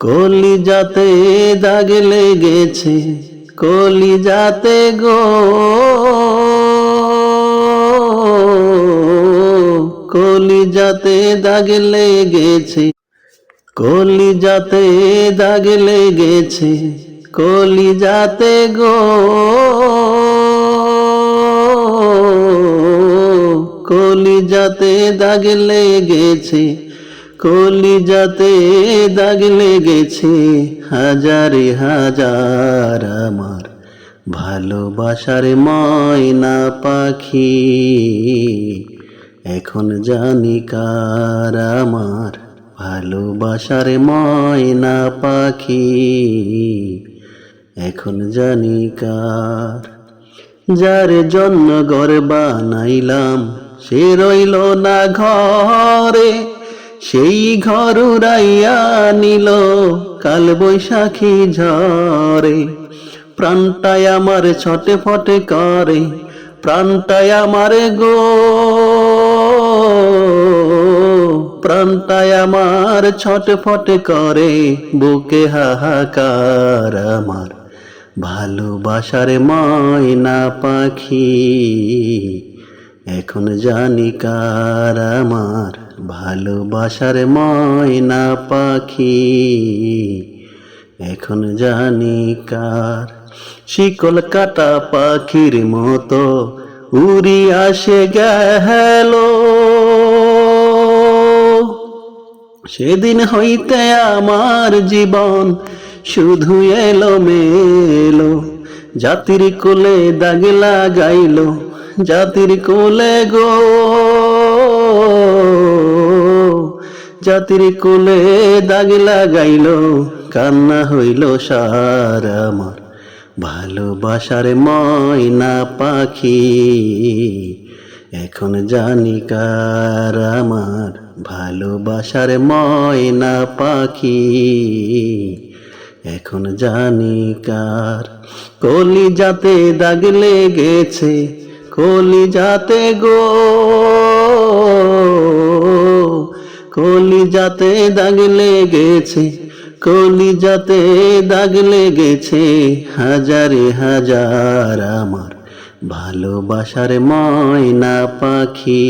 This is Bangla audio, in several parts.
কলিজাতে দাগ লেগেছে, কলিজাতে গো, কলিজাতে দাগ লেগেছে, কলিজাতে দাগ লেগেছে, কলিজাতে গো, কলিজাতে দাগ লেগেছে, কলিজাতে দাগ লেগেছে। হাজারে হাজার আমার ভালোবাসার ময়না পাখি, এখন জানি কার আমার ভালোবাসার ময়না পাখি, এখন জানি কার। যার জন্য ঘর বানাইলাম সে রইল না ঘরে, সেই ঘর উড়াইয়া নিল কাল বৈশাখী ঝড়ে। প্রাণটায় আমার ছটে ফটে করে, প্রাণটায় আমার গো, প্রাণটায় আমার ছটে ফটে করে, বুকে হাহাকার আমার ভালোবাসার ময়না পাখি, এখন জানি কার আমার ভালোবাসার ময়না পাখি, এখন জানি কার। শিকল কাটা পাখির মতো উড়ি আসে গেল, সেদিন হইতে আমার জীবন শুধু এলো মেলো। জাতির কোলে দাগ লাগাইল, জাতির কোলে গো, জাতির কোলে দাগ লাগাইল, কান্না হইল সার আমার ভালোবাসার ময়না পাখি, এখন জানি কার আমার ভালোবাসার ময়না পাখি, এখন জানি কার। কলিজাতে দাগ লেগেছে, কলিজাতে গো, কলিজাতে দাগ লেগেছে, কলিজাতে দাগ লেগেছে। হাজারে হাজার আমার ভালোবাসার ময়না পাখি,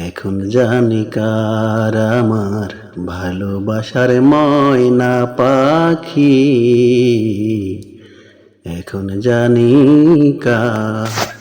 এখন জানি কার আমার ভালোবাসার ময়না পাখি, এখন জানি কার।